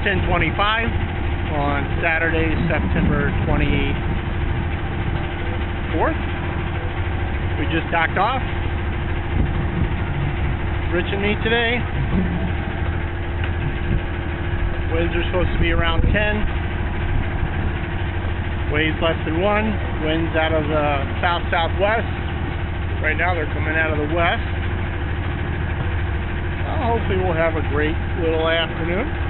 10:25 on Saturday, September 24th. We just docked off. Rich and me today. Winds are supposed to be around 10. Waves less than 1. Winds out of the south-southwest. Right now they're coming out of the west. Well, hopefully we'll have a great little afternoon.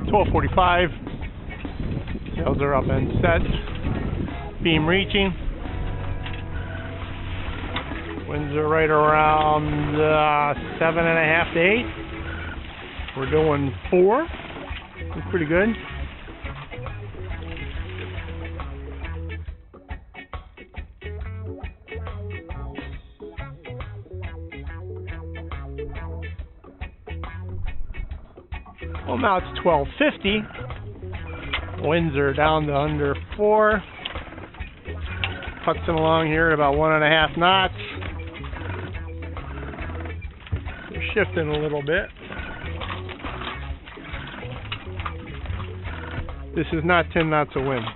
.1245. Sails are up and set. Beam reaching. Winds are right around 7.5 to 8. We're doing 4. That's pretty good. Well, now it's 12:50. Winds are down to under 4. Putzing along here at about 1.5 knots. We're shifting a little bit. This is not 10 knots of wind.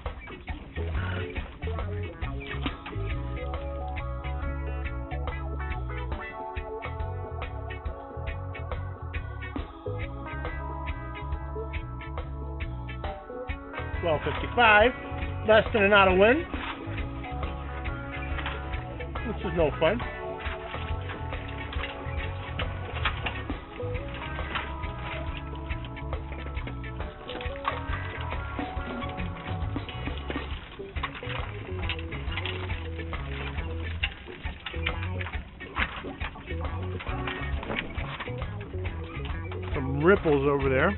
.1255, less than a knot of wind. This is no fun. Some ripples over there.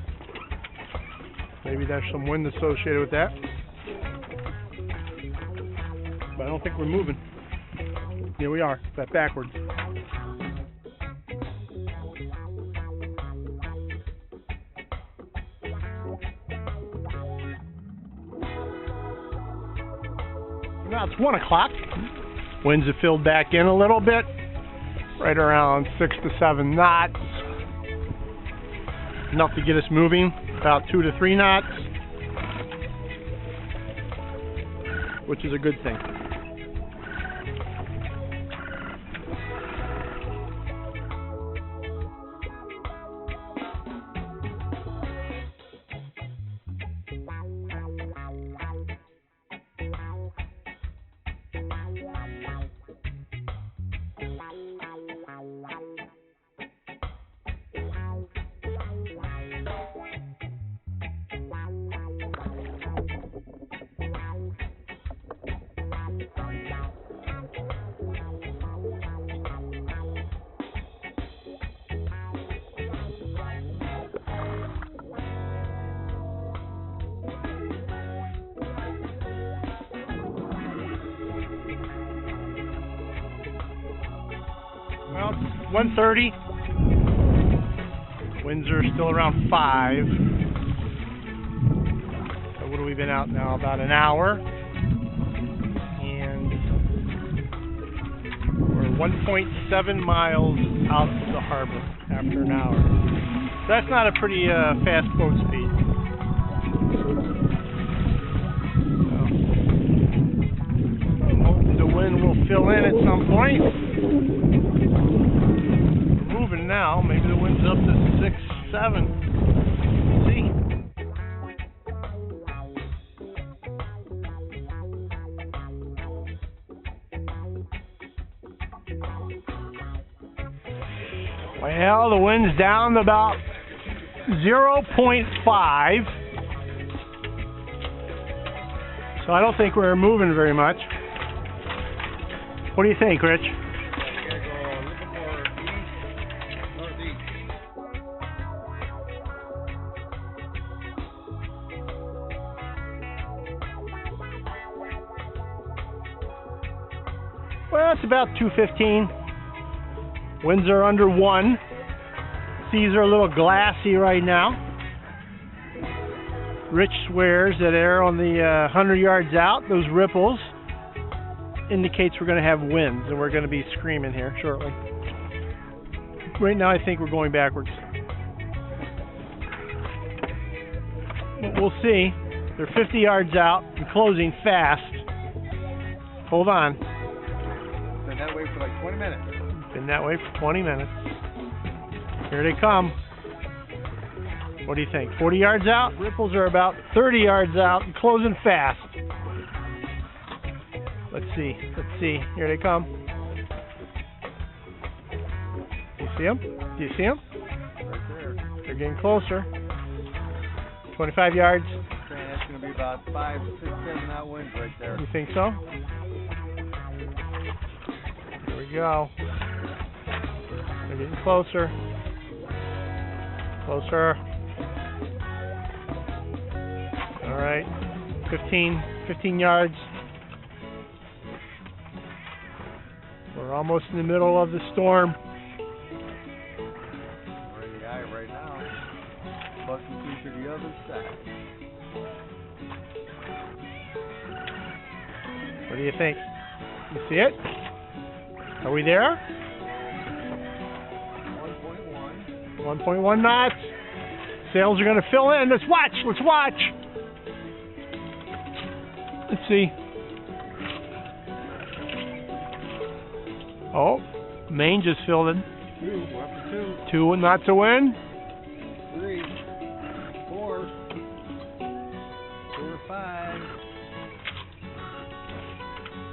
Maybe there's some wind associated with that. But I don't think we're moving. Here we are, that backwards. Now it's 1 o'clock. Winds have filled back in a little bit. Right around 6 to 7 knots. Enough to get us moving. About 2 to 3 knots, which is a good thing. Well, it's 1:30. Winds are still around 5. So what have we been out now? About an hour. And we're 1.7 miles out of the harbor after an hour. So that's not a pretty fast boat speed. fill in at some point. We're moving now. Maybe the wind's up to 6, 7. Let's see. Well, the wind's down to about 0.5. So I don't think we're moving very much. What do you think, Rich? Well, it's about 2:15. Winds are under 1. Seas are a little glassy right now. Rich swears that they're on the 100 yards out. Those ripples indicates we're going to have winds, and we're going to be screaming here shortly. Right now, I think we're going backwards. But we'll see. They're 50 yards out and closing fast. Hold on. Been that way for like 20 minutes. Been that way for 20 minutes. Here they come. What do you think? 40 yards out? Ripples are about 30 yards out and closing fast. Let's see. Let's see. Here they come. Do you see them? Do you see them? Right there. They're getting closer. 25 yards. That's going to be about 5, 6, 7 knot winds right there. You think so? Here we go. They're getting closer. Closer. All right. 15 yards. We're almost in the middle of the storm. We're in the eye right now. Bucking through to the other side. What do you think? You see it? Are we there? 1.1. 1.1 knots. Sails are going to fill in. Let's watch. Let's watch. Let's see. Oh, main just filled in. 2. We're up to 2. 2 knots of wind. 3. 4. 4, 5.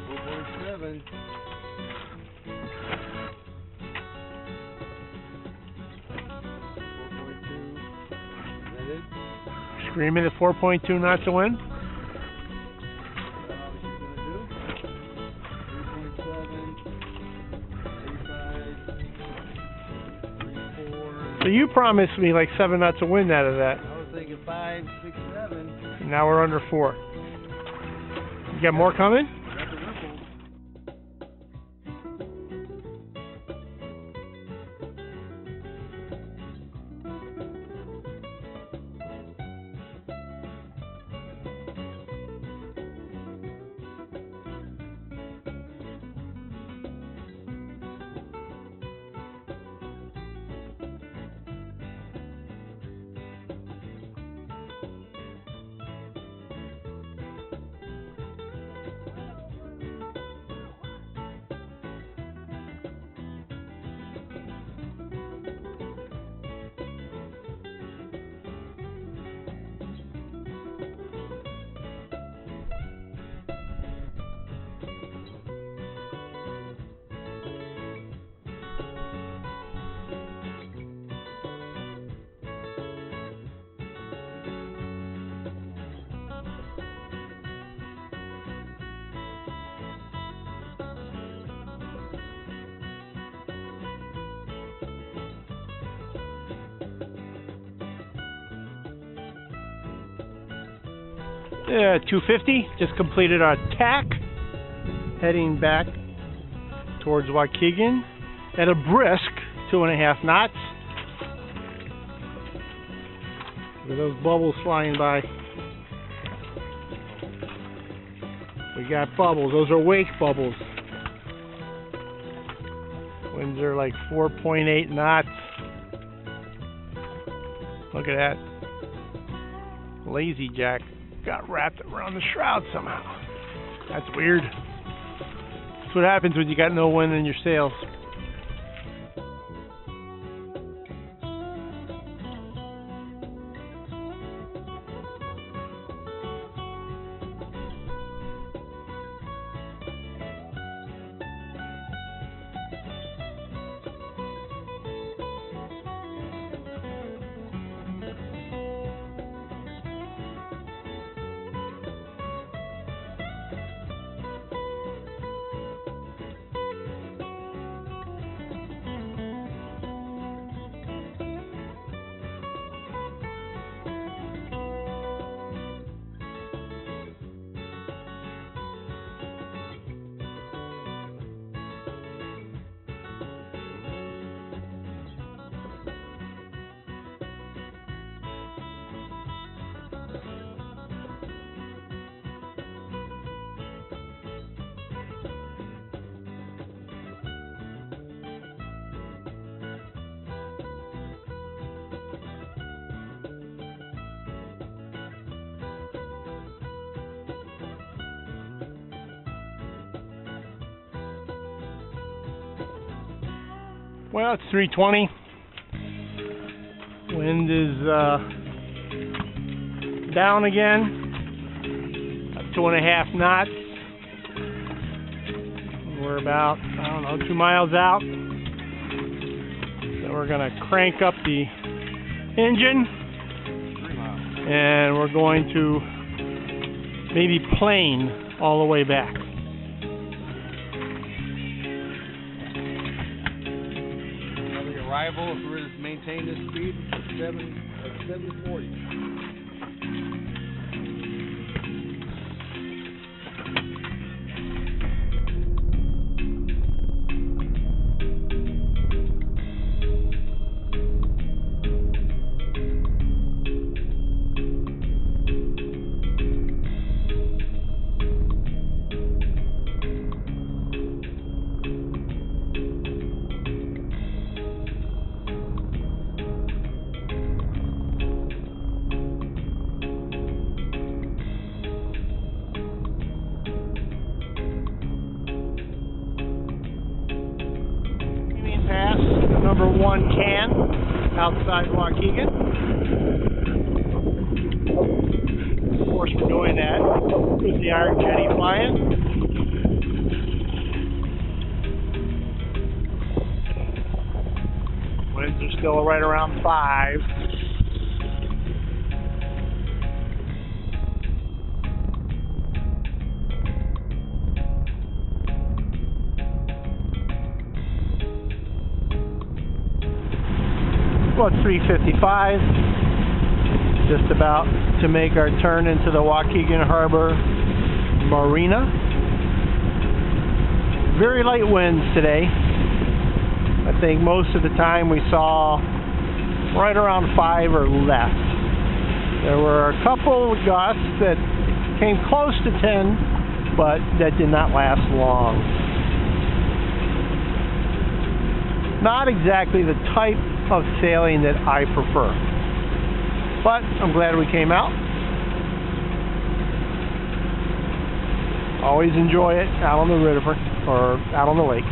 4.7. Screaming at 4.2 knots of wind. So you promised me like 7 knots of wind out of that. I was thinking 5, 6, 7. And now we're under 4. You got more coming? Got the ripples. Yeah, 250. Just completed our tack. Heading back towards Waukegan at a brisk 2.5 knots. Look at those bubbles flying by. We got bubbles. Those are wake bubbles. Winds are like 4.8 knots. Look at that. Lazy Jack got wrapped around the shroud somehow. That's weird. That's what happens when you got no wind in your sails. Well, it's 3:20. Wind is down again, up 2.5 knots. We're about, 2 miles out. So we're going to crank up the engine, and we're going to maybe plane all the way back. Arrival, if we were to maintain this speed, at 740. Number 1 can outside Waukegan. Of course, we're doing that with the Iron Jetty flying. Winds are still right around 5. About 3:55, just about to make our turn into the Waukegan Harbor Marina. Very light winds today. I think most of the time we saw right around 5 or less. There were a couple gusts that came close to 10, but that did not last long. Not exactly the type of sailing that I prefer, but I'm glad we came out. Always enjoy it out on the river or out on the lake.